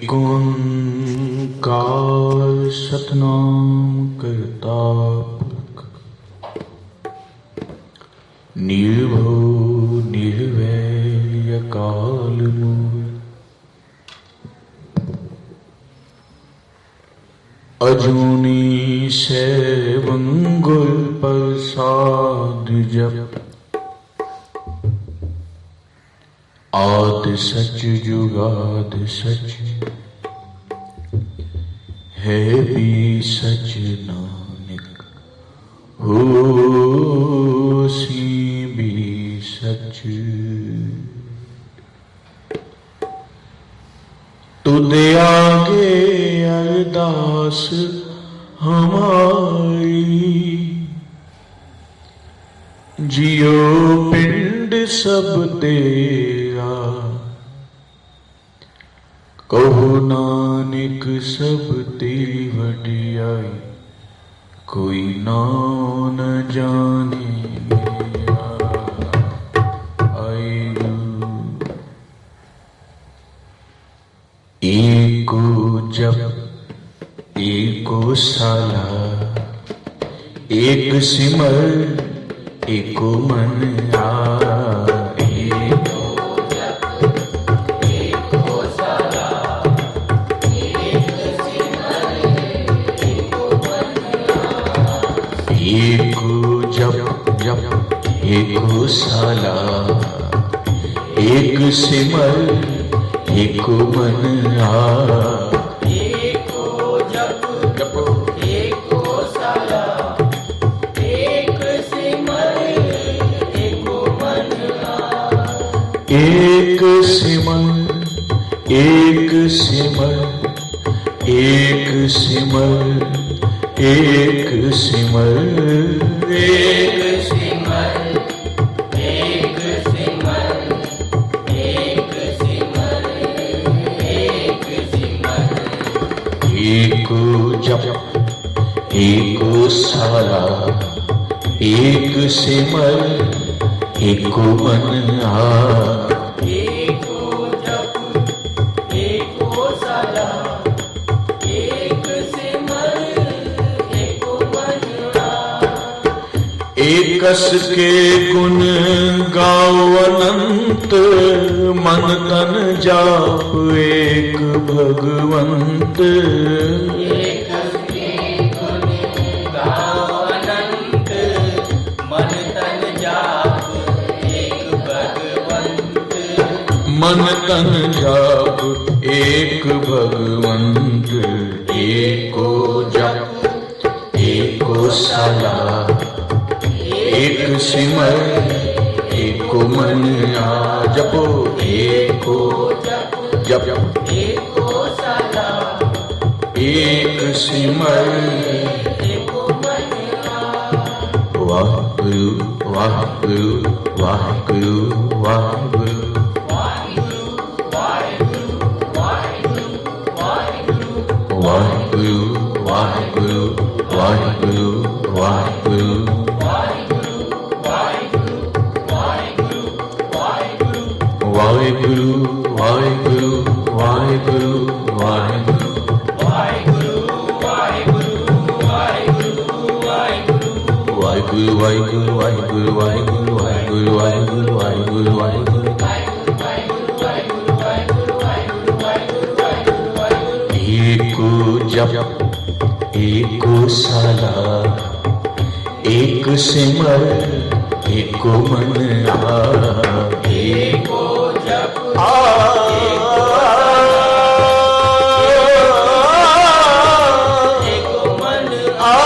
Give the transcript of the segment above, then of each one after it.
एक ओंकार सतनाम करता पुरख, निर्भो निर्वैर अकाल मूर्त, अजूनी सैभं गुर प्रसाद जप, आद सच जुगाद सच, है भी सच नानक, होसी भी सच। तुदे आगे अरदास हमारी, जियो पिंड सब तेरा, कहो नानक सब तेरी वडियाई, कोई नाम न जाने मेरा। एको जप एको साला, एक सिमर एको मन आ। एको साला, एक सिमर एको मन आ। एको जप एको साला, एक सिमर एको मन आ। एक सिमर एक सिमर एक सिमर एक सिमर एक सिमर एक सिमर एक सिमर एक सिमर। एको जप एको साला, एक सिमर एको मन आ। एको जप एको साला, एक सिमर एको मन आ। एकस के गुण गाओ अनंत, मन तन जाप एक भगवंत। एकस के गुण गाओ अनंत, मन तन जाप एक भगवंत। मन तन जाप एक भगवंत। एको जप एको साला, एक सिमर एको मन आ। जपो एको जप एको साला, एक सिमर एको मन आ। वाहगुरु वाहगुरु वाहगुरु वाहगुरु। वाहिगुरु वाहिगुरु वाहिगुरु वाहिगुरु। वाहगुरु वाहगुरु वाहगुरु वाहगुरु। वाहिगुरु वाहिगुरु वाहिगुरु वाहिगुरु। वाहिगुरु वाहिगुरु वाहिगुरु वाहिगुरु। वाहिगुरु वाहिगुरु वाहिगुरु वाहिगुरु वाहिगुरु वाहिगुरु वाहिगुरु वाहिगुरु। एको जप एको साला, एक सिमर एको मन आ। एको जप एको मन आ।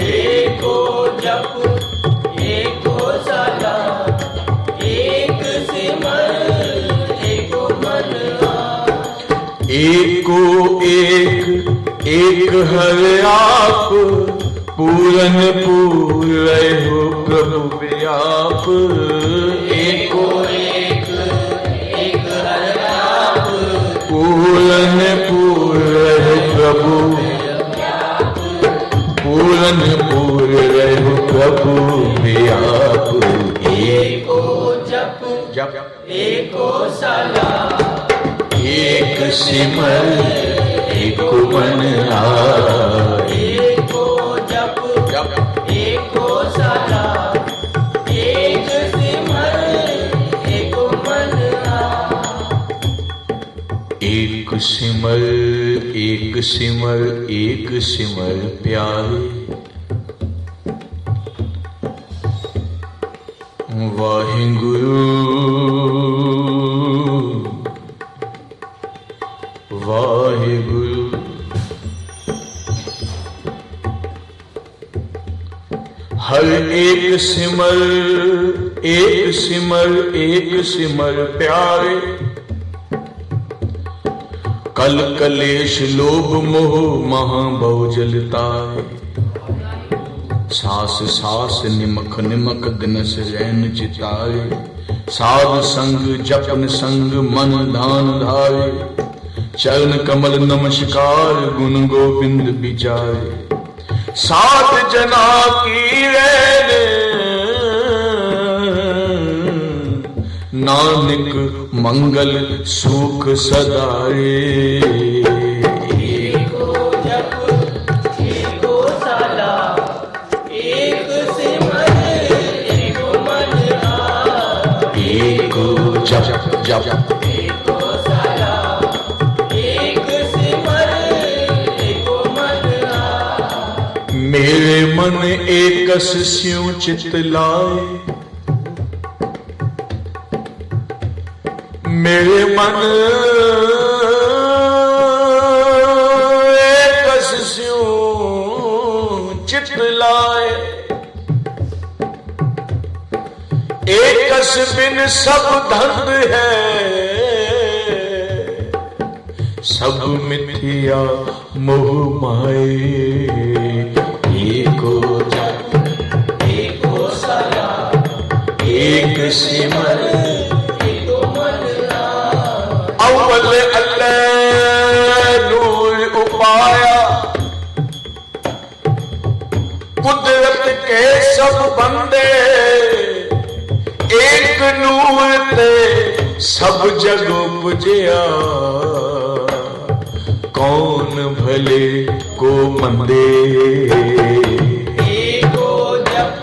एको जप एको साला, एक सिमर एको मन आ। एको एक हर आप, पूरन पूरे हो प्रभु व्याप। एको एक हर आप, पूरन पूरे प्रभु, पूरन पूरे हो प्रभु व्याप। एको जप जप एको साला, एक सिमर एक मन आए। एको जप एको सला, एक सिमर एक मन आए। एक सिमर एक सिमर एक सिमर प्यारे, वाहिगुरु वाहिगुरु। हर एक सिमर एक सिमर एक सिमर प्यारे, कल कलेश लोभ मोह महाबहु जलताए। सास सास निमक निमक दिनस रैन चिताए, साध संग जपन संग मन धान धारे। चरण कमल नमस्कार गुण गोविंद विचारे, साध जना की रैन नानक मंगल सुख सदाए। जप जप एको सला, एक सिमर एको मन आए। मेरे मन एकस स्यों चित लाए, मेरे मन एकस स्यों चित लाए। एकस बिन सब धन है, सब मिथ्या मोह माए। एको जप एको सला, एक सिमर एको मन आए। अव्वल अल्लाह नूर उपाया, कुदरत के सब बंदे। एक नूर ते सब जग उपजया, कौन भले को मंदे। एको जप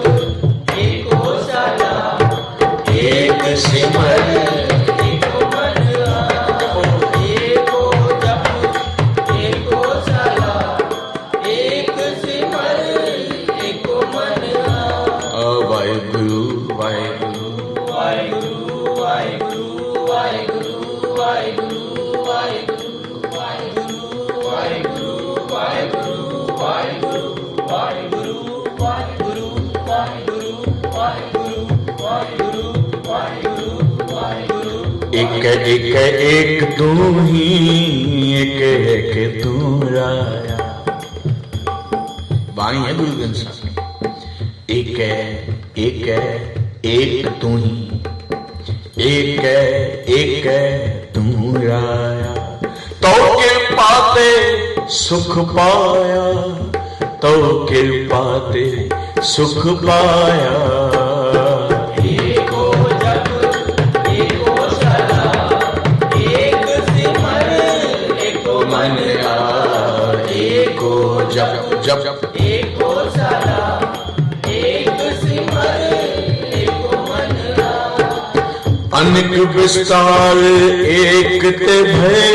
एको सला, एक सिमर एको मन आए। एको जप एको सला, एक सिमर एको मन आए। वाहिगुरु वाहिगुरु वाहिगुरु वाहिगुरु वाहिगुरु वाहिगुरु वाहिगुरु वाहिगुरु वाहिगुरु वाहिगुरु वाहिगुरु वाहिगुरु वाहिगुरु वाहिगुरु वाहिगुरु वाहिगुरु वाहिगुरु। एक एक एक तू ही, एक एक तू राया। वाणी है गुरु ग्रंथ साहब में। एक एक तू ही, एक तू राया। तो कृपा ते सुख पाया, तो कृपा ते सुख पाया। एको जप एको सला, एक सिमर एको मन आए। एको जप जप एको सला, एक सिमर एको मन आए। अनेक विस्तार एक ते भय,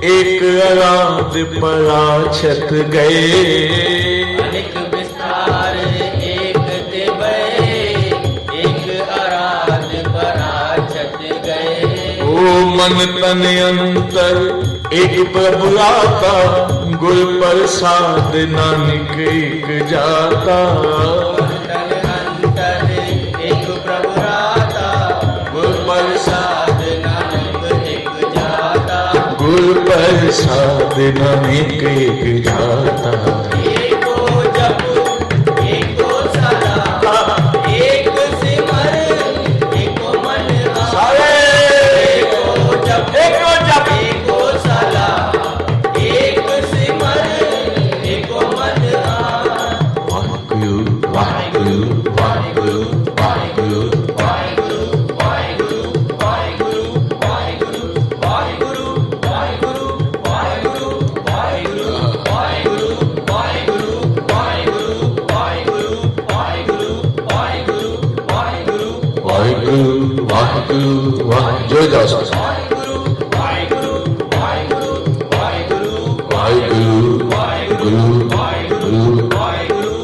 एक आराध पराछत गए। अनेक विस्तार एक ते भय, एक आराध पराछत गए। ओ मन तन अंतर एक प्रभु आता, गुर प्रसाद नानक एक जाता। तन अंतर एक प्रभु राता, गुर प्रसाद नानक एक जाता। गुर प्रसाद नानक एक जाता। एको जप एको सला, एक सिमर एको मन आए। एको जप एको सला, एक सिमर एको मन आए। वाहिगुरु वाहिगुरु वाहिगुरु वाहिगुरु वाहिगुरु वाहिगुरु वाहिगुरु वाहिगुरु वाहिगुरु वाहिगुरु वाह जो जाओ सब वाहिगुरु वाहिगुरु वाहिगुरु वाहिगुरु वाहिगुरु वाहिगुरु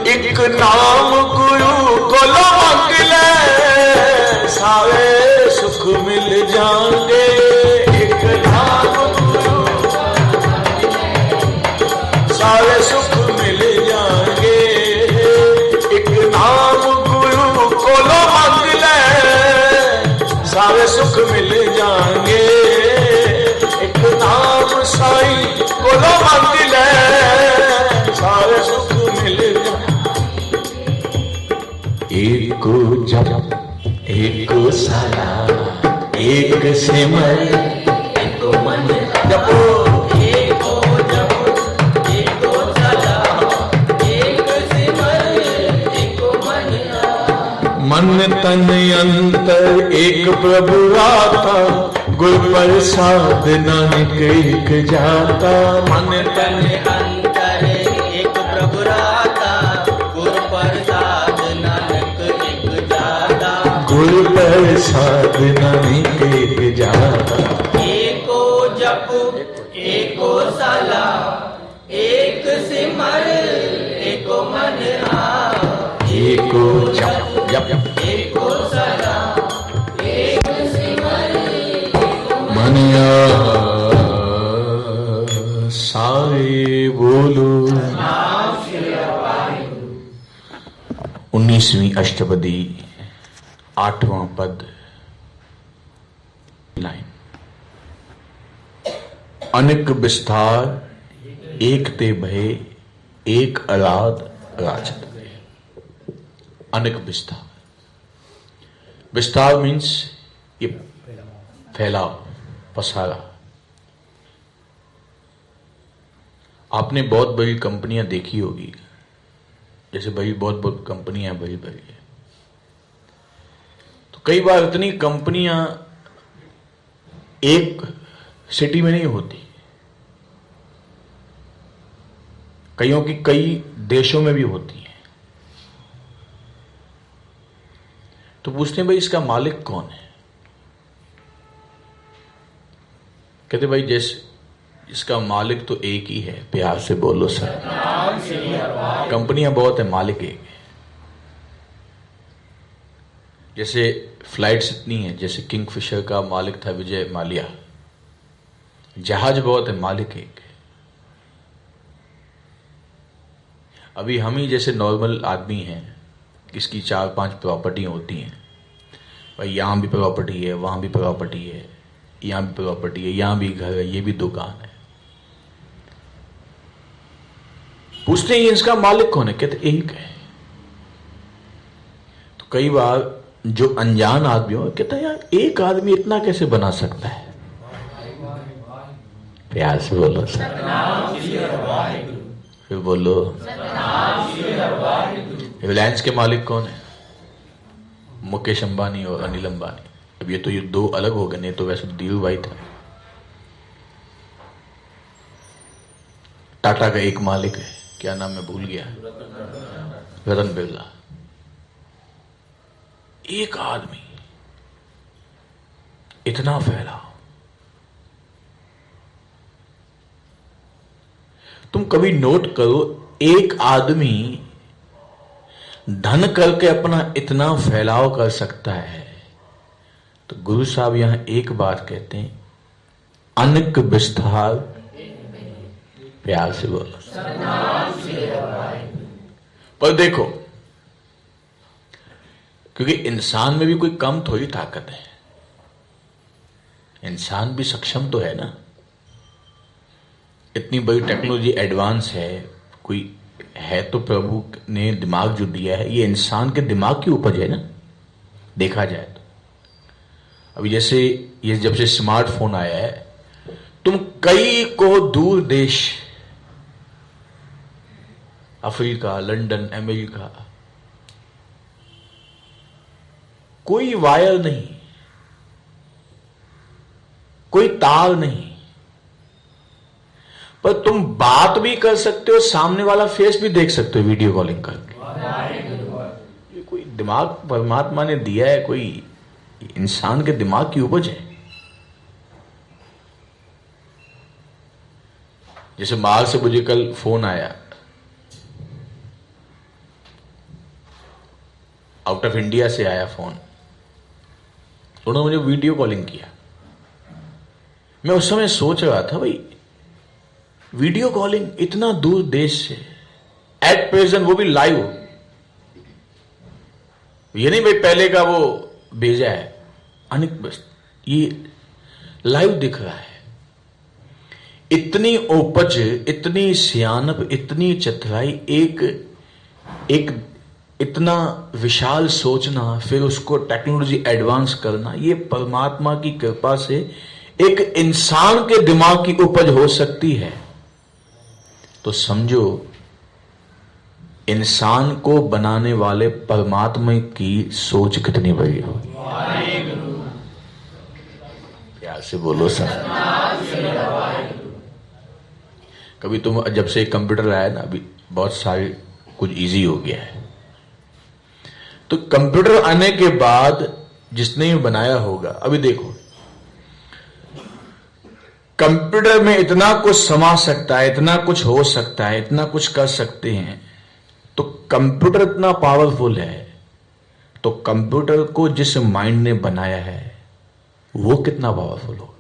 एक नाम गुरु को मांग ले सारे सुख मिल जाएंगे। एक नाम गुरु सारे सुख मिल जाएंगे। एक नाम गुरु को मांग ले सारे सुख मिल जाएंगे। एक नाम साईं को मांग ले सारे सुख मिल जाएंगे। एक जप एक सला एक सिमर एक मन जपो। एक जप एक सला एक सिमर एक मन मन तन अंतर एक प्रभु आता। गुरु प्रसाद नानक एक जाता। मन तन अंतर एक प्रभु राता गुरु प्रसाद नानक एक जाता। गुरु प्रसाद नानक एक जाता। एको जप एको सला एक सिमर एको मन एको जप जप एको सला एक सिमर मन सारे बोलो। 19वीं अष्टपदी 8वां पद लाइन। अनेक विस्तार एक ते भय एक अलाद राजत। अनेक विस्तार, विस्तार मीन्स ये फैलाव पसारा। आपने बहुत बड़ी कंपनियां देखी होगी, जैसे बड़ी बहुत कंपनियां बड़ी बड़ी है, तो कई बार इतनी कंपनियां एक सिटी में नहीं होती, कईयों की कई देशों में भी होती हैं। तो पूछते हैं भाई इसका मालिक कौन है? कहते भाई जैसे इसका मालिक तो एक ही है। प्यार से बोलो सर। कंपनियां बहुत है, मालिक एक है। जैसे फ्लाइट्स इतनी है, जैसे किंगफिशर का मालिक था विजय माल्या। जहाज बहुत है, मालिक एक है। अभी हम ही जैसे नॉर्मल आदमी हैं, इसकी 4-5 प्रॉपर्टी होती हैं। भाई यहां भी प्रॉपर्टी है, वहां भी प्रॉपर्टी है, यहां भी प्रॉपर्टी है, यहां भी घर है, ये भी दुकान है। पूछते हैं इसका मालिक कौन है? कहते एक है। तो कई बार जो अनजान आदमी हो कहता है यार एक आदमी इतना कैसे बना सकता है? प्यार से बोलो सर। फिर बोलो। रिलायंस के मालिक कौन है? मुकेश अंबानी और अनिल अंबानी। अब ये तो ये दो अलग हो गए, नहीं तो वैसे धीरू भाई था। टाटा का एक मालिक है, क्या नाम है भूल गया, रतन बिरला। एक आदमी इतना फैला। तुम कभी नोट करो, एक आदमी धन करके अपना इतना फैलाव कर सकता है। तो गुरु साहब यहां एक बात कहते हैं, अनेक विस्तार। प्यार से बोलो। पर देखो, क्योंकि इंसान में भी कोई कम थोड़ी ताकत है, इंसान भी सक्षम तो है ना। इतनी बड़ी टेक्नोलॉजी एडवांस है, कोई है तो प्रभु ने दिमाग जो दिया है, ये इंसान के दिमाग की उपज है ना, देखा जाए तो। अभी जैसे ये जब से स्मार्टफोन आया है, तुम कई को दूर देश, अफ्रीका, लंदन, अमेरिका, कोई वायर नहीं, कोई तार नहीं, पर तुम बात भी कर सकते हो, सामने वाला फेस भी देख सकते हो वीडियो कॉलिंग करके। दिमाग परमात्मा ने दिया है, कोई इंसान के दिमाग की उपज है। जैसे बाहर से मुझे कल फोन आया, आउट ऑफ इंडिया से आया फोन, उन्होंने मुझे वीडियो कॉलिंग किया। मैं उस समय सोच रहा था, भाई वीडियो कॉलिंग इतना दूर देश से, एट प्रेजेंट, वो भी लाइव। ये नहीं भाई पहले का वो भेजा है, अनेक बस ये लाइव दिख रहा है। इतनी उपज, इतनी सियानप, इतनी चतुराई, एक इतना विशाल सोचना, फिर उसको टेक्नोलॉजी एडवांस करना, ये परमात्मा की कृपा से एक इंसान के दिमाग की उपज हो सकती है। तो समझो इंसान को बनाने वाले परमात्मा की सोच कितनी बड़ी हो। प्यार से बोलो सर। कभी तुम, जब से कंप्यूटर आया ना, अभी बहुत सारे कुछ इजी हो गया है। तो कंप्यूटर आने के बाद जिसने भी बनाया होगा, अभी देखो कंप्यूटर में इतना कुछ समा सकता है, इतना कुछ हो सकता है, इतना कुछ कर सकते हैं। तो कंप्यूटर इतना पावरफुल है, तो कंप्यूटर को जिस माइंड ने बनाया है वो कितना पावरफुल होगा।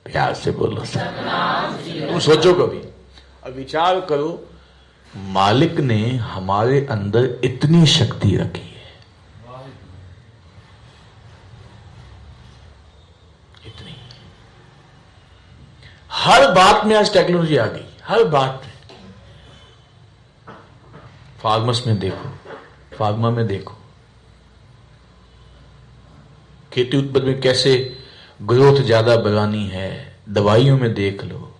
प्यार से बोलो सर। तुम सोचो कभी, अब विचार करो, मालिक ने हमारे अंदर इतनी शक्ति रखी है, इतनी। हर बात में आज टेक्नोलॉजी आ गई, हर बात में। फार्मर्स में देखो, फार्मा में देखो, खेती उत्पादन में कैसे ग्रोथ ज्यादा बढ़ानी है, दवाइयों में देख लो,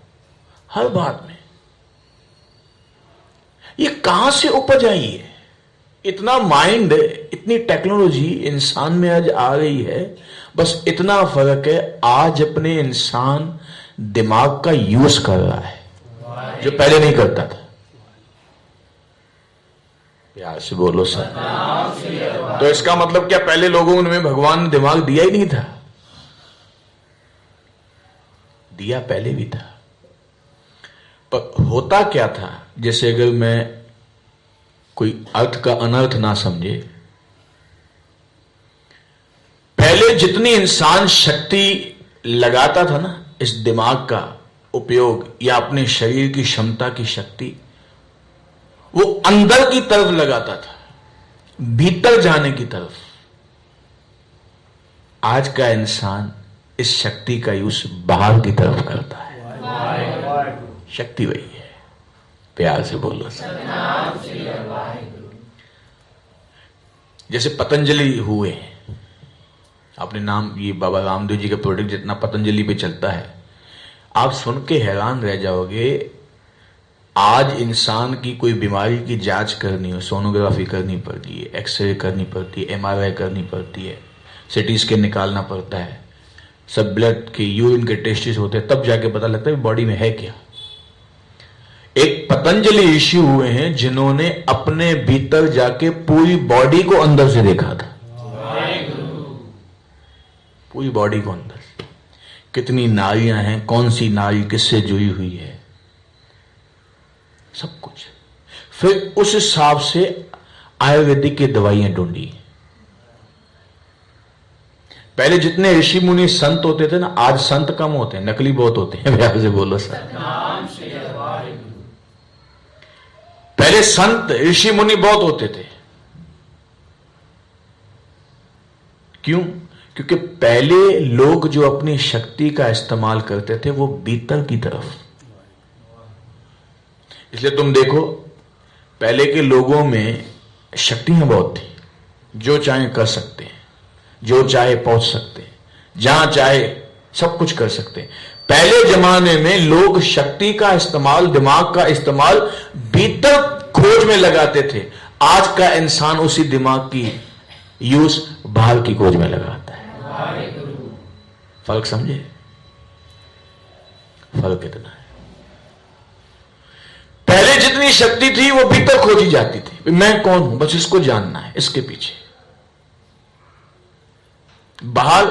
हर बात में। ये कहां से उपज आई है? इतना माइंड, इतनी टेक्नोलॉजी इंसान में आज आ रही है। बस इतना फर्क है, आज अपने इंसान दिमाग का यूज कर रहा है जो पहले नहीं करता था। प्यार से बोलो सर। तो इसका मतलब क्या पहले लोगों में भगवान ने दिमाग दिया ही नहीं था? दिया पहले भी था, पर होता क्या था, जैसे अगर मैं कोई अर्थ का अनर्थ ना समझे, पहले जितनी इंसान शक्ति लगाता था ना इस दिमाग का उपयोग या अपने शरीर की क्षमता की शक्ति, वो अंदर की तरफ लगाता था, भीतर जाने की तरफ। आज का इंसान इस शक्ति का यूज बाहर की तरफ करता है। शक्ति वही है। प्यार से बोलो। जैसे पतंजलि हुए, आपने नाम, ये बाबा रामदेव जी का प्रोडक्ट जितना पतंजलि पे चलता है, आप सुन के हैरान रह जाओगे। आज इंसान की कोई बीमारी की जांच करनी हो, सोनोग्राफी करनी पड़ती है, एक्सरे करनी पड़ती है, एमआरआई करनी पड़ती है, सिटी स्कैन निकालना पड़ता है, सब ब्लड के, यूरिन के टेस्टिस होते हैं, तब जाके पता लगता है बॉडी में है क्या। एक पतंजलि ऋषि हुए हैं जिन्होंने अपने भीतर जाके पूरी बॉडी को अंदर से देखा था, पूरी बॉडी को अंदर से, कितनी नाड़ियां हैं, कौन सी नाड़ी किससे जुड़ी हुई है, सब कुछ। फिर उस हिसाब से आयुर्वेदिक की दवाइयां ढूंढी। पहले जितने ऋषि मुनि संत होते थे ना, आज संत कम होते हैं, नकली बहुत होते हैं। प्यार से बोलो सर। पहले संत ऋषि मुनि बहुत होते थे। क्यों? क्योंकि पहले लोग जो अपनी शक्ति का इस्तेमाल करते थे वो भीतर की तरफ। इसलिए तुम देखो, पहले के लोगों में शक्तियां बहुत थी, जो चाहे कर सकते हैं, जो चाहे पहुंच सकते हैं, जहां चाहे सब कुछ कर सकते हैं। पहले जमाने में लोग शक्ति का इस्तेमाल, दिमाग का इस्तेमाल भीतर खोज में लगाते थे। आज का इंसान उसी दिमाग की यूज बाहर की खोज में लगाता है। फर्क समझे? फर्क इतना है। पहले जितनी शक्ति थी वो भीतर खोजी जाती थी। मैं कौन हूं, बस इसको जानना है, इसके पीछे। बाहर,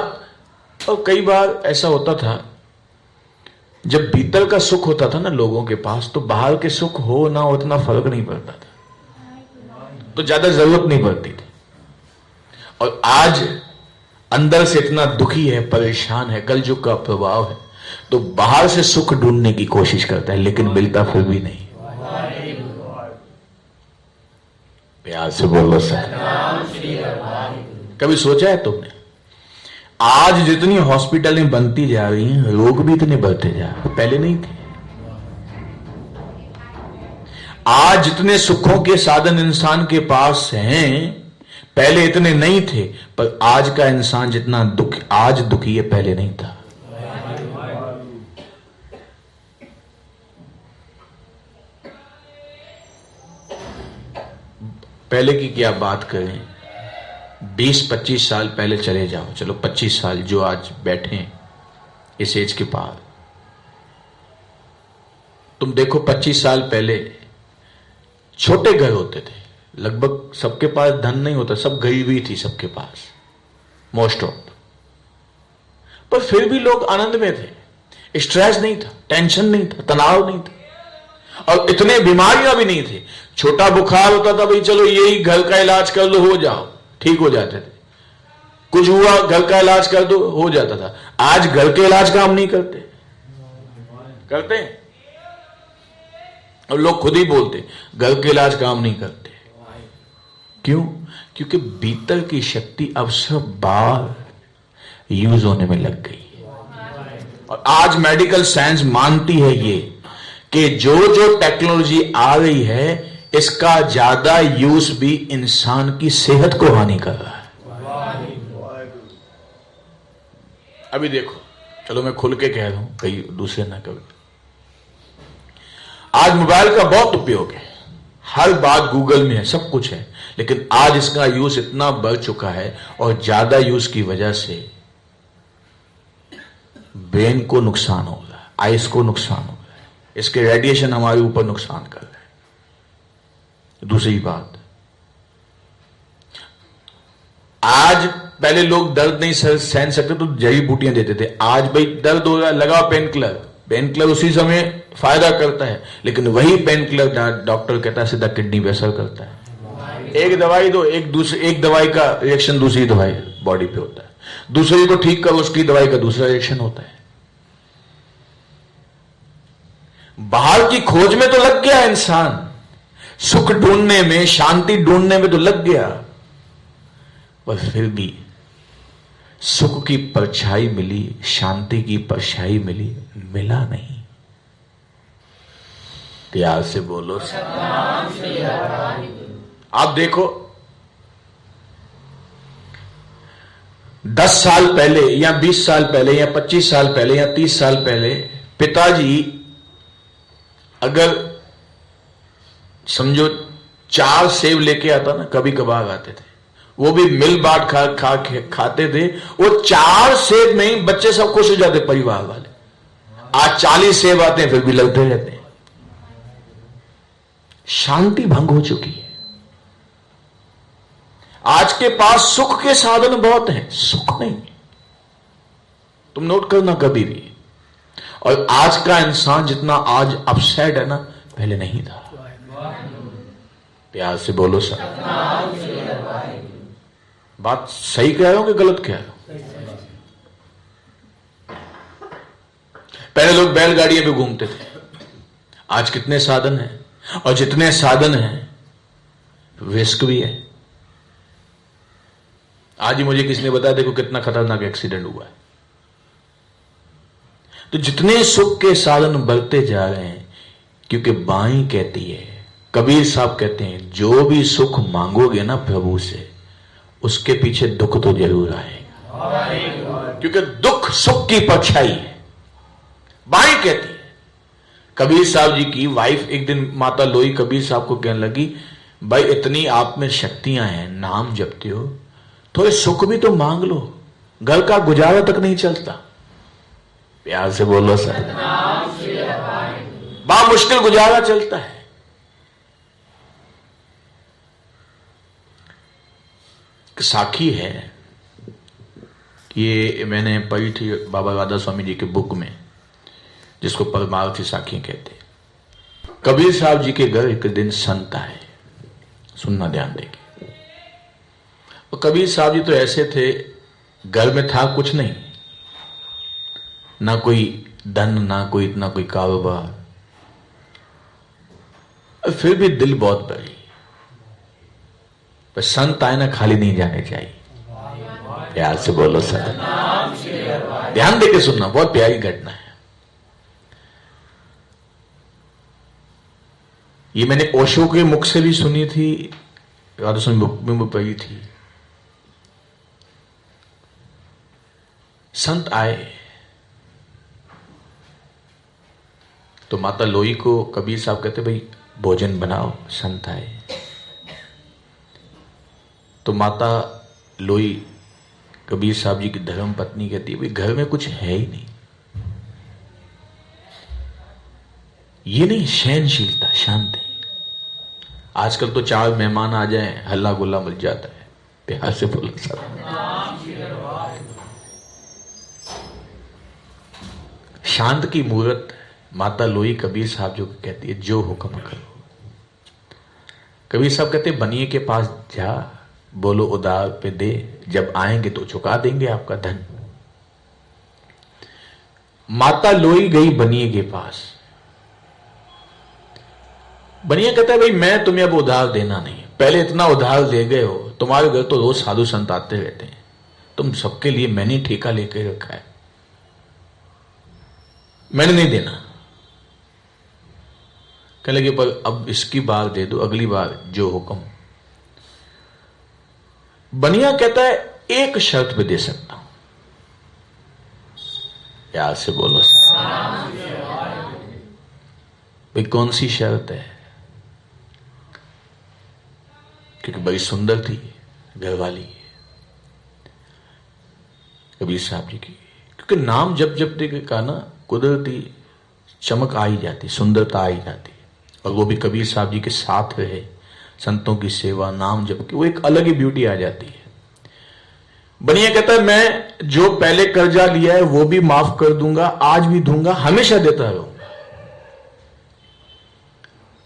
और कई बार ऐसा होता था जब भीतर का सुख होता था ना लोगों के पास, तो बाहर के सुख हो ना हो उतना फर्क नहीं पड़ता था, तो ज्यादा जरूरत नहीं पड़ती थी। और आज अंदर से इतना दुखी है, परेशान है, कलयुग का प्रभाव है, तो बाहर से सुख ढूंढने की कोशिश करता है, लेकिन मिलता फिर भी नहीं। प्यार से बोलो सर। कभी सोचा है तुमने, आज जितनी हॉस्पिटलें बनती जा रही हैं, रोग भी इतने बढ़ते जा रहे हैं, पहले नहीं थे। आज जितने सुखों के साधन इंसान के पास हैं, पहले इतने नहीं थे। पर आज का इंसान जितना आज दुखी है, पहले नहीं था। पहले की क्या बात करें, 20-25 साल पहले चले जाओ, चलो 25 साल जो आज बैठे हैं इस एज के पार, तुम देखो 25 साल पहले छोटे घर होते थे, लगभग सबके पास धन नहीं होता, सब गरीबी थी सबके पास, मोस्ट ऑफ। पर फिर भी लोग आनंद में थे, स्ट्रेस नहीं था, टेंशन नहीं था, तनाव नहीं था, और इतने बीमारियां भी नहीं थी। छोटा बुखार होता था, भाई चलो यही घर का इलाज कर लो, हो जाओ, ठीक हो जाते थे। कुछ हुआ, घर का इलाज कर दो, हो जाता था। आज घर के इलाज काम नहीं करते, करते हैं? और लोग खुद ही बोलते घर के इलाज काम नहीं करते। क्यों? क्योंकि भीतर की शक्ति अब सब बाहर यूज होने में लग गई है। और आज मेडिकल साइंस मानती है ये कि जो जो टेक्नोलॉजी आ रही है, इसका ज्यादा यूज भी इंसान की सेहत को हानि कर रहा है। अभी देखो, चलो मैं खुल के कह रहा हूं, कहीं दूसरे ना कभी। आज मोबाइल का बहुत उपयोग है, हर बात गूगल में है, सब कुछ है, लेकिन आज इसका यूज इतना बढ़ चुका है, और ज्यादा यूज की वजह से ब्रेन को नुकसान हो रहा है, आइस को नुकसान हो रहा है, इसके रेडिएशन हमारे ऊपर नुकसान कर रहे हैं। दूसरी बात, आज पहले लोग दर्द नहीं सहन सकते तो जड़ी बूटियां देते थे। आज भाई दर्द हो रहा है, लगाओ पेन किलर, पेन किलर उसी समय फायदा करता है, लेकिन वही पेन किलर डॉक्टर कहता है सीधा किडनी पे असर करता है। एक दवाई दो, एक दवाई का रिएक्शन दूसरी दवाई बॉडी पे होता है, दूसरी को ठीक करो, उसकी दवाई का दूसरा रिएक्शन होता है। बाहर की खोज में तो लग गया इंसान, सुख ढूंढने में, शांति ढूंढने में तो लग गया, पर फिर भी सुख की परछाई मिली, शांति की परछाई मिली, मिला नहीं। प्यार से बोलो। आप देखो, 10 साल पहले या 20 साल पहले या 25 साल पहले या 30 साल पहले पिताजी अगर समझो 4 सेब लेके आता ना, कभी कभार आते थे, वो भी मिल बाट खाते थे, वो 4 सेब में ही बच्चे सब खुश हो जाते, परिवार वाले। आज 40 सेब आते हैं, फिर भी लगते रहते हैं। शांति भंग हो चुकी है। आज के पास सुख के साधन बहुत हैं, सुख नहीं। तुम नोट करना कभी भी। और आज का इंसान जितना आज अपसेट है ना, पहले नहीं था। प्यार से बोलो सर। बात सही कह रहा हूं कि गलत कह रहा हूं? पहले लोग बैलगाड़ियां पे घूमते थे, आज कितने साधन हैं, और जितने साधन हैं रिस्क भी है। आज ही मुझे किसी ने बताया, देखो कितना खतरनाक एक्सीडेंट हुआ है। तो जितने सुख के साधन बढ़ते जा रहे हैं, क्योंकि बाई कहती है, कबीर साहब कहते हैं, जो भी सुख मांगोगे ना प्रभु से, उसके पीछे दुख तो जरूर आएगा, क्योंकि दुख सुख की परछाई है। बाई कहती है। कबीर साहब जी की वाइफ एक दिन माता लोई कबीर साहब को कहने लगी, भाई इतनी आप में शक्तियां हैं, नाम जपते हो, थोड़े सुख भी तो मांग लो, घर का गुजारा तक नहीं चलता। प्यार से बोलो सर। बड़ा मुश्किल गुजारा चलता है। साखी है, ये मैंने पढ़ी थी बाबा राधा स्वामी जी के बुक में, जिसको परमार्थी साखी कहते हैं। कबीर साहब जी के घर एक दिन संत आए, सुनना ध्यान देंगे। और कबीर साहब जी तो ऐसे थे, घर में था कुछ नहीं, ना कोई धन, ना कोई इतना कोई कारोबार, और फिर भी दिल बहुत बड़ी। पर संत आए ना, खाली नहीं जाने चाहिए। प्यार से बोलो सर, ध्यान देके सुनना, बहुत प्यारी घटना है। ये मैंने ओशो के मुख से भी सुनी थी, राधा स्वामी बुक में पढ़ी थी। संत आए तो माता लोई को कबीर साहब कहते, भाई भोजन बनाओ, संत आए। तो माता लोई कबीर साहब जी की धर्म पत्नी कहती है, भाई घर में कुछ है ही नहीं। ये नहीं सहनशीलता, शांति। आजकल तो 4 मेहमान आ जाएं, हल्ला गुल्ला मच जाता है। प्यार से बोलो सब। शांत की मूर्त माता लोई कबीर साहब जो कहती है, जो हुक्म करो। कबीर साहब कहते, बनिए के पास जा, बोलो उधार पे दे, जब आएंगे तो चुका देंगे आपका धन। माता लोई गई बनिए के पास। बनिया कहता है, भाई मैं तुम्हें अब उधार देना नहीं, पहले इतना उधार दे गए हो, तुम्हारे घर तो रोज साधु संत आते रहते हैं, तुम सबके लिए मैंने ठेका लेकर रखा है, मैंने नहीं देना। कहने लगे, पर अब इसकी बार दे दो, अगली बार जो हुक्म। बनिया कहता है, एक शर्त पे दे सकता हूं। याद से बोलो सर। भाई कौन सी शर्त है? क्योंकि बड़ी सुंदर थी घरवाली कबीर साहब जी की, क्योंकि नाम जब जब देखा ना, कुदरती चमक आ ही जाती, सुंदरता आ ही जाती। और वो भी कबीर साहब जी के साथ रहे, संतों की सेवा, नाम जब की, वो एक अलग ही ब्यूटी आ जाती है। बनिया कहता है, मैं जो पहले कर्जा लिया है वो भी माफ कर दूंगा, आज भी दूंगा, हमेशा देता रहूंगा।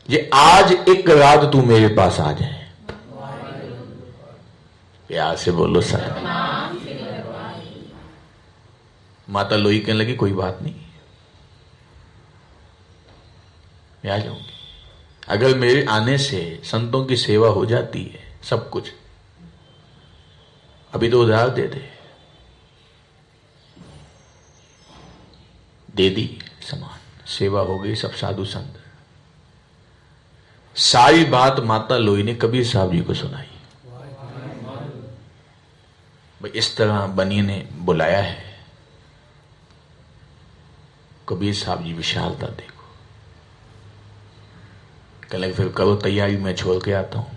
ये आज एक रात तू मेरे पास आ जाए। प्यार से बोलो सर। माता लोई कहने लगी, कोई बात नहीं, मैं आ जाऊंगी। अगर मेरे आने से संतों की सेवा हो जाती है, सब कुछ, अभी तो उधार दे दे। दे दी समान, सेवा हो गई, सब साधु संत। सारी बात माता लोई ने कबीर साहब जी को सुनाई। भाई इस तरह बनिए ने बुलाया है। कबीर साहब जी विशालता देखो। कहने फिर करो तैयारी, मैं छोड़ के आता हूं।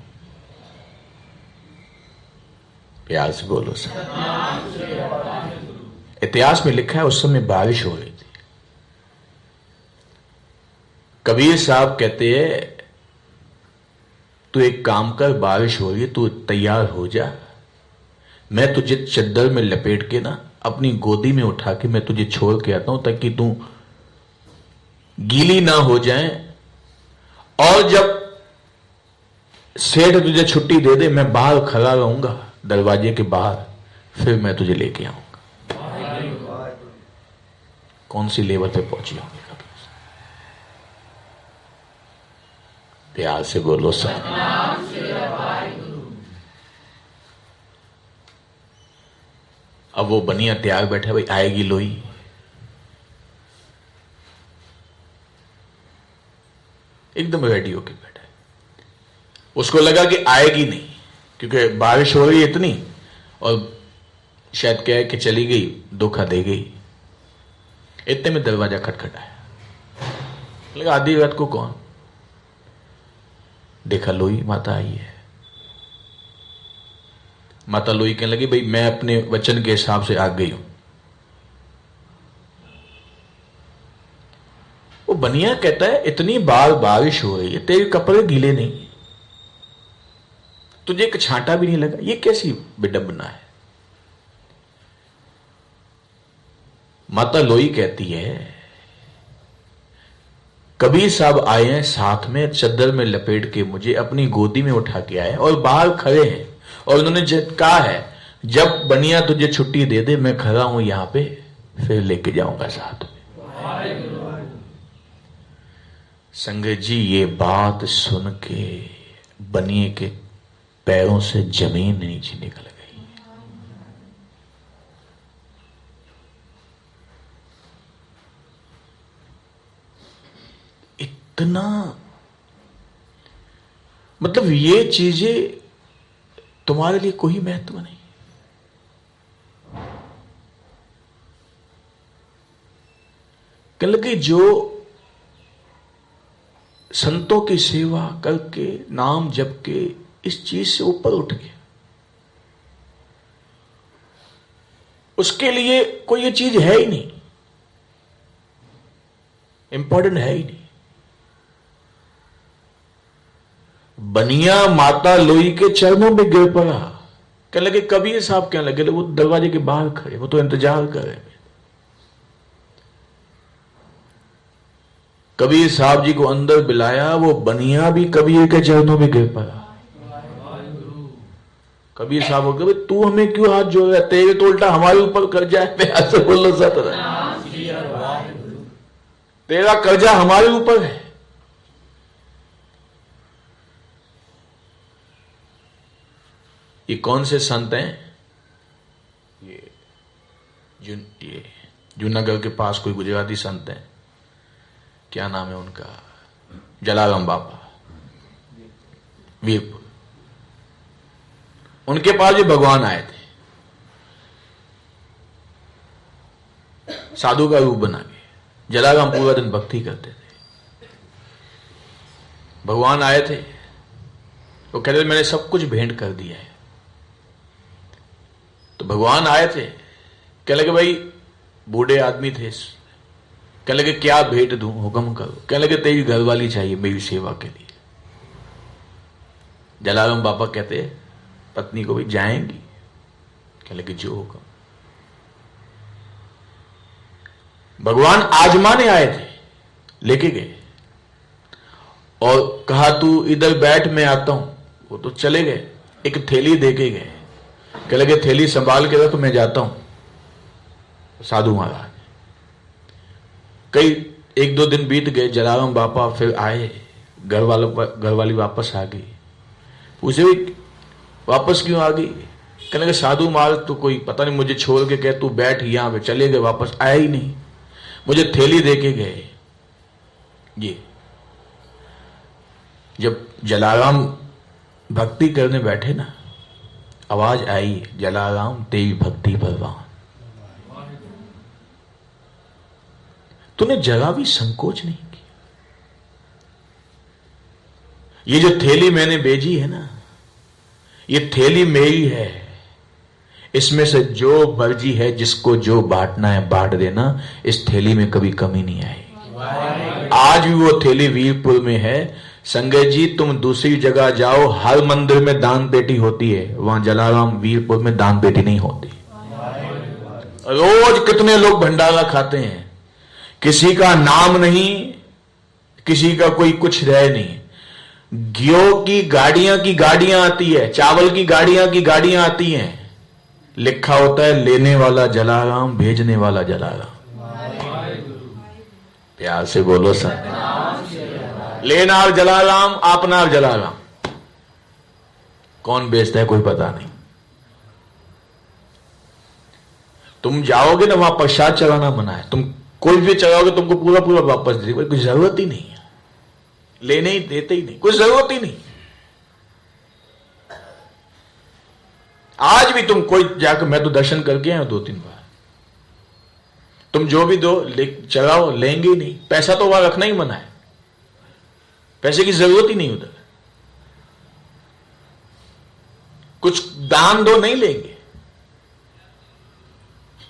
प्यार से बोलो सर। इतिहास में लिखा है, उस समय बारिश हो रही थी। कबीर साहब कहते हैं, तू एक काम कर, बारिश हो रही है, तू तैयार हो जा, मैं तुझे चद्दर में लपेट के ना अपनी गोदी में उठा के मैं तुझे छोड़ के आता हूं, ताकि तू गीली ना हो जाए। और जब सेठ तुझे छुट्टी दे दे, मैं बाहर खड़ा रहूंगा दरवाजे के बाहर, फिर मैं तुझे लेके आऊंगा। कौन सी लेवल पे पहुंची होंगे कभी? प्यार से बोलो सर। अब वो बनिया तैयार बैठा, भाई आएगी लोई। एकदम रेडी होके बैठा है। उसको लगा कि आएगी नहीं, क्योंकि बारिश हो रही है इतनी, और शायद क्या है कि चली गई, धोखा दे गई। इतने में दरवाजा खटखटाया। लगा आधी रात को कौन? देखा लोई माता आई है। माता लोई कहने लगी, भाई मैं अपने वचन के हिसाब से आ गई हूं। वो बनिया कहता है, इतनी बार बारिश हो रही है, तेरे कपड़े गीले नहीं, तुझे एक छांटा भी नहीं लगा, ये कैसी विडंबना है। माता लोई कहती है, कबीर साहब आए हैं साथ में, चद्दर में लपेट के मुझे अपनी गोदी में उठा के आए और बाहर खड़े हैं, और उन्होंने कहा है जब बनिया तुझे छुट्टी दे दे मैं खड़ा हूं यहां पे, फिर लेके जाऊंगा साथ में। संगत जी, ये बात सुन के बनिए के पैरों से जमीन नीचे निकल गई। इतना मतलब ये चीजें तुम्हारे लिए कोई महत्व नहीं। कहने लगे जो संतों की सेवा करके नाम जप के इस चीज से ऊपर उठ गया, उसके लिए कोई ये चीज है ही नहीं, इंपॉर्टेंट है ही नहीं। बनिया माता लोई के चरणों में गिर पड़ा। कहने लगे कबीर साहब, कहने लगे वो दरवाजे के बाहर खड़े, वो तो इंतजार कर रहे। कबीर साहब जी को अंदर बुलाया, वो बनिया भी कबीर के चरणों में गिर पड़ा। कबीर साहब हो गए, तू हमें क्यों हाथ जोड़ रहा है, तेरे तो उल्टा हमारे ऊपर कर्जा है। प्यार से बोलो सतराम, तेरा कर्जा हमारे ऊपर है। ये कौन से संत हैं? ये जूनागढ़ के पास कोई गुजराती संत हैं, क्या नाम है उनका, जलाराम बापा वीरपुर। उनके पास ये भगवान आए थे साधु का रूप बना के। जलाराम पूरा दिन भक्ति करते थे। भगवान आए थे, वो कहते थे मैंने सब कुछ भेंट कर दिया है। तो भगवान आए थे, कहने लगे भाई बूढ़े आदमी थे, कहने लगे क्या भेंट दूं, हुक्म करो। कहने लगे तेरी घरवाली चाहिए मेरी सेवा के लिए। जलाराम बापा कहते पत्नी को भी जाएंगी, कहने लगे जो हुक्म। भगवान आजमाने आए थे, लेके गए और कहा तू इधर बैठ मैं आता हूं। वो तो चले गए, एक थैली देके गए, कहने लगे थैली संभाल के रख मैं जाता हूं। साधु महाराज कई एक दो दिन बीत गए, जलाराम बापा फिर आए, घरवाली वापस आ गई। उसे भी वापस क्यों आ गई? कहने लगे साधु महाराज तो कोई पता नहीं मुझे छोड़ के कहे तू बैठ यहां पे, चले गए, वापस आया ही नहीं। मुझे थैली देके गए। ये जब जलाराम भक्ति करने बैठे ना, आवाज आई जलाराम तेरी भक्ति बलवान। तूने जरा भी संकोच नहीं किया। ये जो थैली मैंने भेजी है ना, ये थैली मेरी है, इसमें से जो मर्जी है जिसको जो बांटना है बांट देना, इस थैली में कभी कमी नहीं आएगी। आज भी वो थैली वीरपुर में है। संगत जी तुम दूसरी जगह जाओ, हर मंदिर में दान पेटी होती है, वहां जलाराम वीरपुर में दान पेटी नहीं होती। रोज कितने लोग भंडारा खाते हैं, किसी का नाम नहीं, किसी का कोई कुछ रह नहीं। घियो की गाड़ियां आती है, चावल की गाड़ियां आती हैं, लिखा होता है लेने वाला जलाराम, भेजने वाला जलाराम। प्यार से बोलो सर, लेनार जलाराम, आपनार जलाराम। कौन बेचता है कोई पता नहीं। तुम जाओगे ना, वहां प्रसाद चलाना मना है, तुम कोई भी चलाओगे तुमको पूरा पूरा वापस दे देंगे, कोई जरूरत ही नहीं है, लेने ही देते ही नहीं, कोई जरूरत ही नहीं। आज भी तुम कोई जाकर, मैं तो दर्शन करके आया 2-3 बार, तुम जो भी दो चलाओ, लेंगे ही नहीं। पैसा तो वहां रखना ही मना है, पैसे की जरूरत ही नहीं उधर। कुछ दान दो, नहीं लेंगे।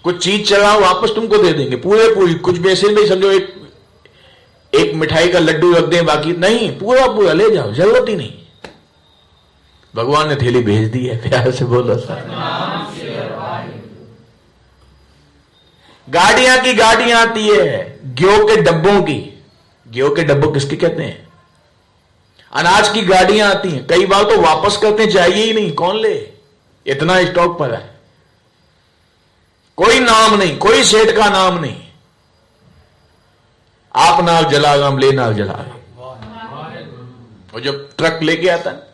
कुछ चीज चलाओ, वापस तुमको दे देंगे पूरी। कुछ पैसे नहीं, समझो एक मिठाई का लड्डू रख दें, बाकी नहीं, पूरा ले जाओ, जरूरत ही नहीं। भगवान ने थैली भेज दी है, प्यार से बोलो सर। गाड़ियां की गाड़ियां आती है, गेहूं के डब्बों की। गेहूं के डब्बों किसके कहते हैं? अनाज की गाड़ियां आती हैं, कई बार तो वापस करते चाहिए ही नहीं, कौन ले, इतना स्टॉक पर है। कोई नाम नहीं, कोई सेठ का नाम नहीं, आप नाम जलाराम, ले नाम जलाराम। और जब ट्रक लेके आता है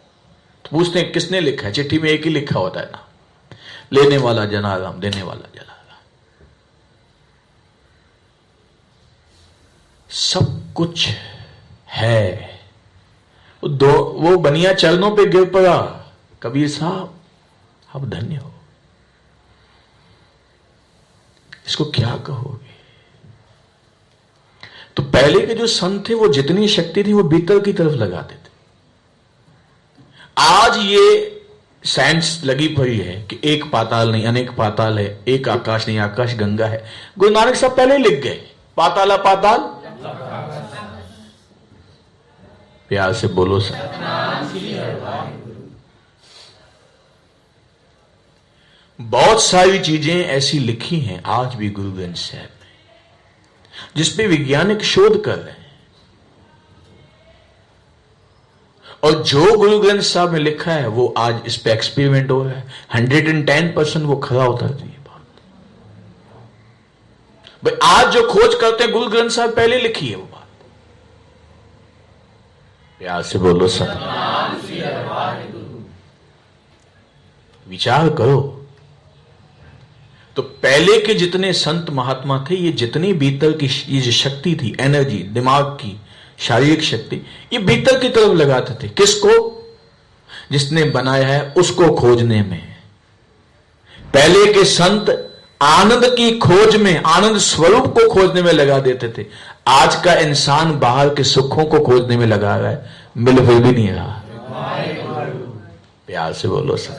तो पूछते हैं किसने लिखा है, चिट्ठी में एक ही लिखा होता है ना, लेने वाला जनाराम, देने वाला जलाराम। सब कुछ है। वो बनिया चरणों पे गिर पड़ा, कबीर साहब आप धन्य हो, इसको क्या कहोगे। तो पहले के जो संत थे वो जितनी शक्ति थी वो भीतर की तरफ लगाते थे। आज ये साइंस लगी पड़ी है कि एक पाताल नहीं अनेक पाताल है, एक आकाश नहीं आकाश गंगा है। गुरु नानक साहब पहले लिख गए, पाताला पाताल। प्यार से बोलो सर। बहुत सारी चीजें ऐसी लिखी हैं आज भी गुरु ग्रंथ साहब में, जिसपे वैज्ञानिक शोध कर रहे हैं। और जो गुरु ग्रंथ साहब में लिखा है वो आज इस पे एक्सपेरिमेंट हो रहा है। 110% वो खरा उतरती है बात। भाई आज जो खोज करते हैं गुरु ग्रंथ साहब पहले लिखी है वो बात। प्यार से बोलो सर। विचार करो तो पहले के जितने संत महात्मा थे, ये जितनी भीतर की ये जो शक्ति थी, एनर्जी, दिमाग की शारीरिक शक्ति, ये भीतर की तरफ लगाते थे। किसको? जिसने बनाया है उसको खोजने में। पहले के संत आनंद की खोज में, आनंद स्वरूप को खोजने में लगा देते थे। आज का इंसान बाहर के सुखों को खोजने में लगा रहा है, मिल फिर भी नहीं रहा। प्यार से बोलो सर।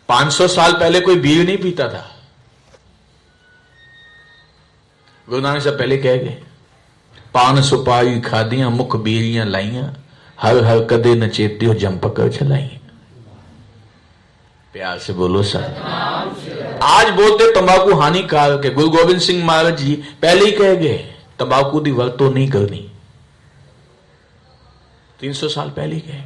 500 साल पहले कोई बीड़ी नहीं पीता था। गुरु नानक साहब पहले कह गए, पान सुपारी खादियां मुख बीड़ियां लाइयां, हर हर कदे न चेतियो जम पकड़ चलाइयां। प्यार से बोलो सर। आज बोलते तंबाकू हानिकारक है। गुरु गोविंद सिंह महाराज जी पहले ही कह गए तंबाकू दी वरतो नहीं करनी। 300 साल पहले ही कहे।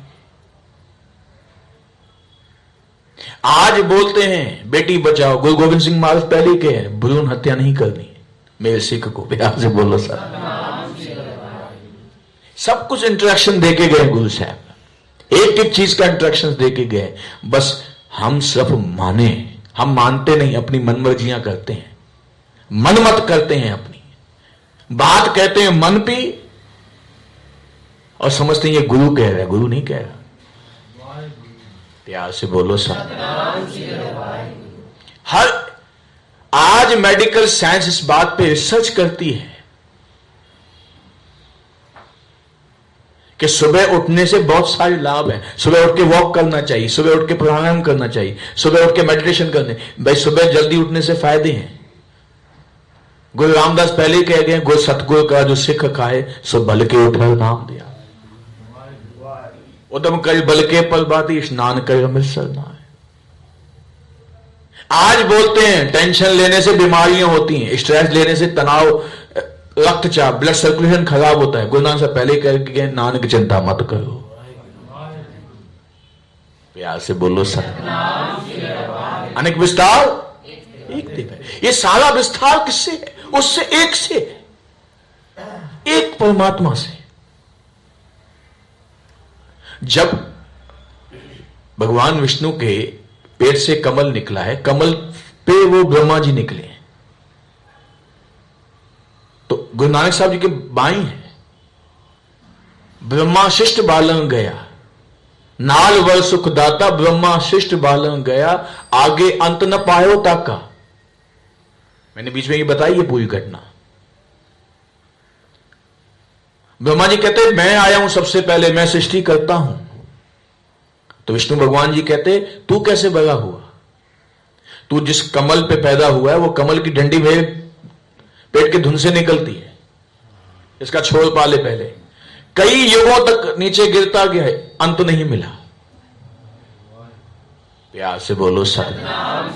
आज बोलते हैं बेटी बचाओ, गुरु गोविंद सिंह महाराज पहले ही कहे भ्रूण हत्या नहीं करनी। मेरे सिख को प्यार से बोलो सर। सब कुछ इंटरेक्शन देके गए गुरु साहब, एक एक चीज का इंटरेक्शन देके गए। बस हम सिर्फ माने, हम मानते नहीं, अपनी मनमर्जियां करते हैं, मन मत करते हैं, अपनी बात कहते हैं मन पे और समझते हैं ये गुरु कह रहा है, गुरु नहीं कह रहा। प्यार से बोलो सर। हर आज मेडिकल साइंस इस बात पे रिसर्च करती है कि सुबह उठने से बहुत सारे लाभ हैं। सुबह उठ के वॉक करना चाहिए, सुबह उठ के प्राणायाम करना चाहिए, सुबह उठ के मेडिटेशन करने। भाई सुबह जल्दी उठने से फायदे हैं। गुरु रामदास पहले कह गए, गुरु सतगुरु का जो सिख खाए सो बल के उठर नाम दिया। उदम कर बल के पल बाती स्नान कर अमृतसर ना। आज बोलते हैं टेंशन लेने से बीमारियां होती हैं, स्ट्रेस लेने से तनाव, रक्तचाप, ब्लड सर्कुलेशन खराब होता है। गुरु नानक से पहले कह गए नानक चिंता मत करो। प्यार से बोलो सर। अनेक विस्तार एक देव है। ये सारा विस्तार किससे है? उससे, एक से, एक परमात्मा से। जब भगवान विष्णु के पेट से कमल निकला है, कमल पे वो ब्रह्मा जी निकले हैं, तो गुरु नानक साहब जी के बाई है, ब्रह्मा शिष्ट बालन गया, नाल वर सुख दाता, ब्रह्मा शिष्ट बालन गया, आगे अंत न पायो ताका। मैंने बीच में ये बताई ये पूरी घटना। ब्रह्मा जी कहते मैं आया हूं सबसे पहले, मैं सृष्टि करता हूं। तो विष्णु भगवान जी कहते तू कैसे बड़ा हुआ? तू जिस कमल पे पैदा हुआ है वो कमल की डंडी में पेट के धुन से निकलती है, इसका छोड़ पाले पहले। कई युगों तक नीचे गिरता गया है, अंत नहीं मिला। प्यार से बोलो सतनाम।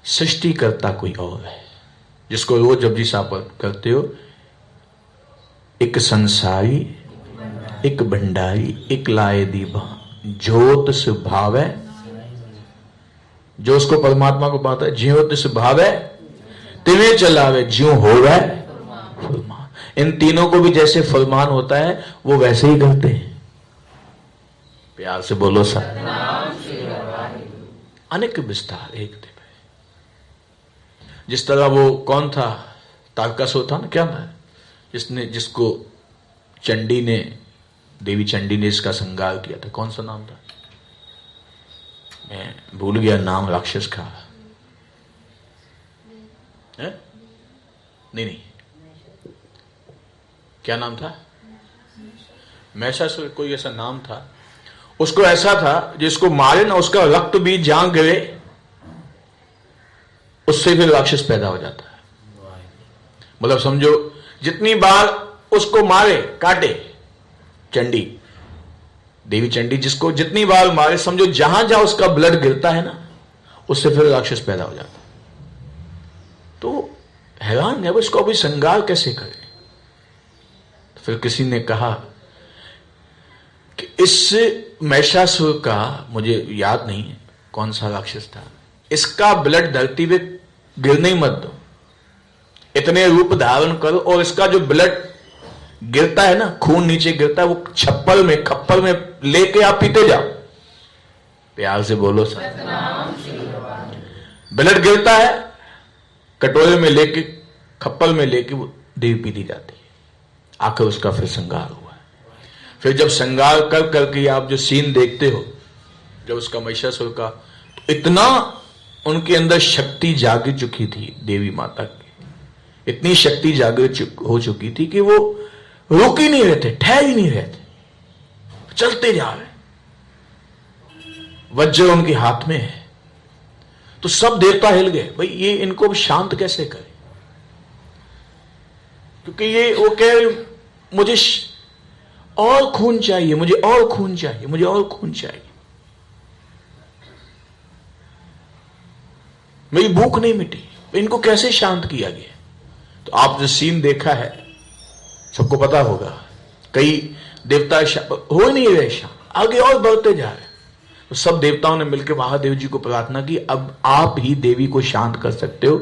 सृष्टि करता कोई और है, जिसको रोज जपजी साहब करते हो। एक संसारी, एक भंडारी, एक लाए दीवा, ज्योत स्वभाव है। जो उसको परमात्मा को पाता है, ज्योत स्वभाव है तिवे चलावे, ज्यों हो रहा है फरमान। इन तीनों को भी जैसे फरमान होता है वो वैसे ही करते हैं। प्यार से बोलो सतनाम। अनेक विस्तार एक दिव्य। जिस तरह वो कौन था, तारकासुर था ना, क्या ना, जिसको चंडी ने, देवी चंडी ने इसका श्रृंगार किया था। कौन सा नाम था, मैं भूल गया नाम, राक्षस का है? नहीं, क्या नाम था, महिषासुर कोई ऐसा नाम था। उसको ऐसा था जिसको मारे ना, उसका रक्त भी जहां गिरे उससे फिर राक्षस पैदा हो जाता है। मतलब समझो जितनी बार उसको मारे, काटे, चंडी, देवी चंडी जिसको जितनी बार मारे, समझो जहां जहां उसका ब्लड गिरता है ना, उससे फिर राक्षस पैदा हो जाता है। तो हैरान है वो, इसको अभी श्रृंगार कैसे करे। तो फिर किसी ने कहा कि इस महिषासुर का, मुझे याद नहीं है कौन सा राक्षस था, इसका ब्लड धरती पे गिरने ही मत दो, इतने रूप धारण करो और इसका जो ब्लड गिरता है ना, खून नीचे गिरता है, वो छप्पर में, खप्पर में लेके आप पीते जाओ। प्यार से बोलो सतनाम। ब्लड गिरता है, कटोरे में लेके, खप्पर में लेके वो देवी पी दी जाती है। आखिर उसका फिर श्रृंगार हुआ है। फिर जब श्रृंगार कर करके आप जो सीन देखते हो, जब उसका महिषासुर का, तो इतना उनके अंदर शक्ति जाग चुकी थी देवी माता की, इतनी शक्ति जागृत हो चुकी थी कि वो रुक ही नहीं रहते, ठहर ही नहीं रहते, चलते जा रहे। वज्र उनके हाथ में है। तो सब देवता हिल गए, भाई ये इनको शांत कैसे करे, क्योंकि ये वो कह रहे मुझे और खून चाहिए, मुझे और खून चाहिए, मुझे और खून चाहिए, मेरी भूख नहीं मिटी। इनको कैसे शांत किया गया। तो आप जो सीन देखा है सबको पता होगा, कई देवता हो ही नहीं रहे शांत, आगे और बढ़ते जा रहे। तो सब देवताओं ने मिलकर महादेव जी को प्रार्थना की, अब आप ही देवी को शांत कर सकते हो।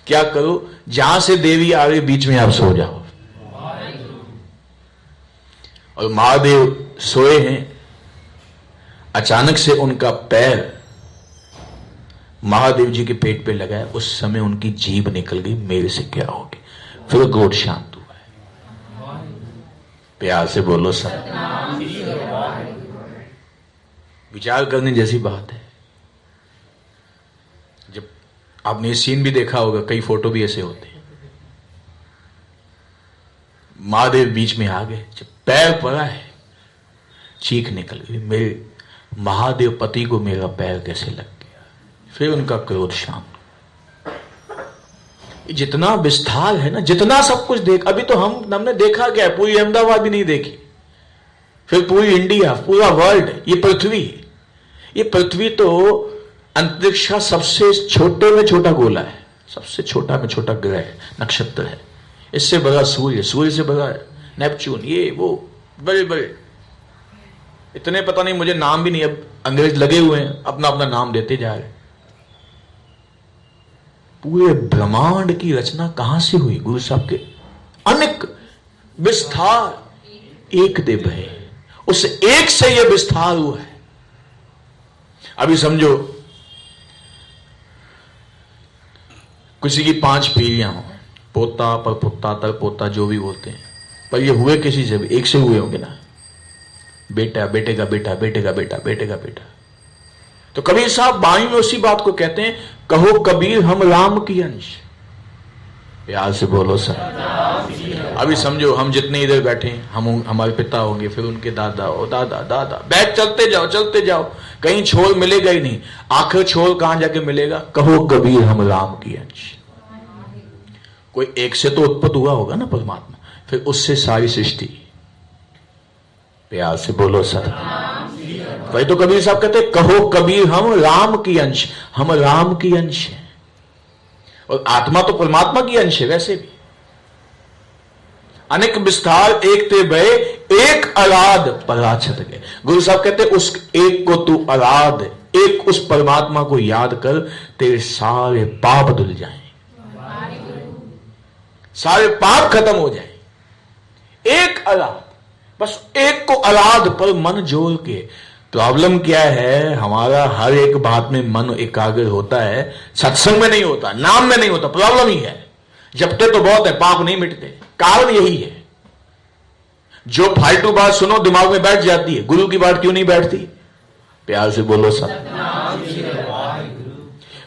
क्या करो, जहां से देवी आ रही बीच में आप सो जाओ। और महादेव सोए हैं, अचानक से उनका पैर महादेव जी के पेट पे लगा है। उस समय उनकी जीभ निकल गई, मेरे से क्या होगी। फिर क्रोध शांत हुआ है। प्यार से बोलो सतनाम। विचार करने जैसी बात है। जब आपने ये सीन भी देखा होगा, कई फोटो भी ऐसे होते हैं, महादेव बीच में आ गए, जब पैर पड़ा है, चीख निकल गई, मेरे महादेव पति को मेरा पैर कैसे लग गया। फिर उनका क्रोध शांत। जितना विस्तार है ना, जितना सब कुछ देख, अभी तो हमने देखा क्या है, पूरी अहमदाबाद भी नहीं देखी, फिर पूरी इंडिया, पूरा वर्ल्ड, ये पृथ्वी तो अंतरिक्ष का सबसे छोटे में छोटा गोला है, सबसे छोटा में छोटा ग्रह, नक्षत्र है। इससे बड़ा सूर्य, सूर्य से बड़ा नेपच्यून, ये वो बड़े बड़े, इतने पता नहीं, मुझे नाम भी नहीं, अब अंग्रेज लगे हुए हैं अपना अपना नाम देते जा रहे। पूरे ब्रह्मांड की रचना कहां से हुई, गुरु साहब के अनेक विस्तार एक दिव्य है, उस एक से यह विस्तार हुआ है। अभी समझो किसी की 5 पीढ़ियां हो, पोता पर पुत्ता तर पोता जो भी बोलते हैं, पर ये हुए किसी से भी एक से हुए होंगे ना, बेटा, बेटे का बेटा, बेटे का बेटा, बेटे का बेटा। तो कबीर साहब बाणी में उसी बात को कहते हैं, कहो कबीर हम राम की अंश। प्यार से बोलो सर। अभी समझो हम जितने इधर बैठे, हम हमारे पिता होंगे, फिर उनके दादा और दादा दादा, बैठ चलते जाओ चलते जाओ, कहीं छोर मिलेगा ही नहीं। आखिर छोर कहां जाके मिलेगा, कहो कबीर हम राम की अंश। कोई एक से तो उत्पन्न हुआ होगा ना परमात्मा, फिर उससे सारी सृष्टि। प्यार से बोलो सर। वही तो कबीर साहब कहते, कहो कबीर हम राम की अंश, हम राम की अंश हैं, और आत्मा तो परमात्मा की अंश है। वैसे भी अनेक विस्तार एक ते भय, एक आराध पराछत गए। गुरु साहब कहते उस एक को तू आराध, एक उस परमात्मा को याद कर, तेरे सारे पाप धुल जाएं, सारे पाप खत्म हो जाएं। एक आराध, बस एक को आराध पर मन जोड़ के। प्रॉब्लम क्या है, हमारा हर एक बात में मन एकाग्र होता है, सत्संग में नहीं होता, नाम में नहीं होता। प्रॉब्लम ही है। जपते तो बहुत है, पाप नहीं मिटते। कारण यही है, जो फालतू बात सुनो दिमाग में बैठ जाती है, गुरु की बात क्यों नहीं बैठती? प्यार से बोलो सब।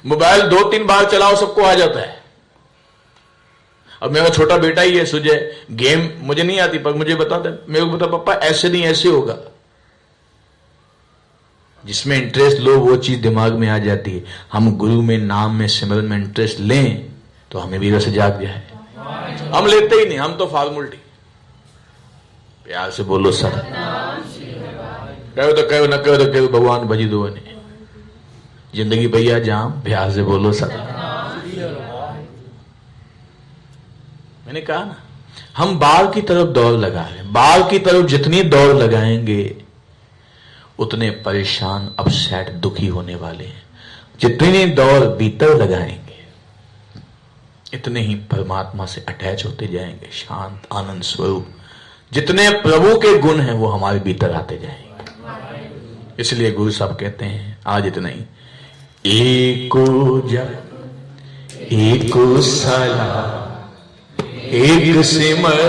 मोबाइल 2-3 बार चलाओ, सबको आ जाता है। अब मेरा छोटा बेटा ही है सुजय, गेम मुझे नहीं आती पर मुझे बताता है, मेरे को बता पापा ऐसे नहीं ऐसे होगा। जिसमें इंटरेस्ट लो वो चीज दिमाग में आ जाती है। हम गुरु में, नाम में, सिमरन में इंटरेस्ट लें तो हमें भी रस जाग जाए। हम लेते ही नहीं, हम तो फॉर्मुलिटी। प्यार से बोलो सर। कहो तो कहो, न कहो तो कहो, भगवान भजी दो ने जिंदगी भैया जाम। प्यार से बोलो सर। मैंने कहा ना, हम बाल की तरफ दौड़ लगा रहे हैं। बाल की तरफ जितनी दौड़ लगाएंगे उतने परेशान, अपसेट, दुखी होने वाले हैं। जितनी दौड़ भीतर लगाएंगे इतने ही परमात्मा से अटैच होते जाएंगे, शांत आनंद स्वरूप। जितने प्रभु के गुण हैं वो हमारे भीतर आते जाएंगे। इसलिए गुरु साहब कहते हैं आज इतना ही। एको जप एको सलाह एक सिमर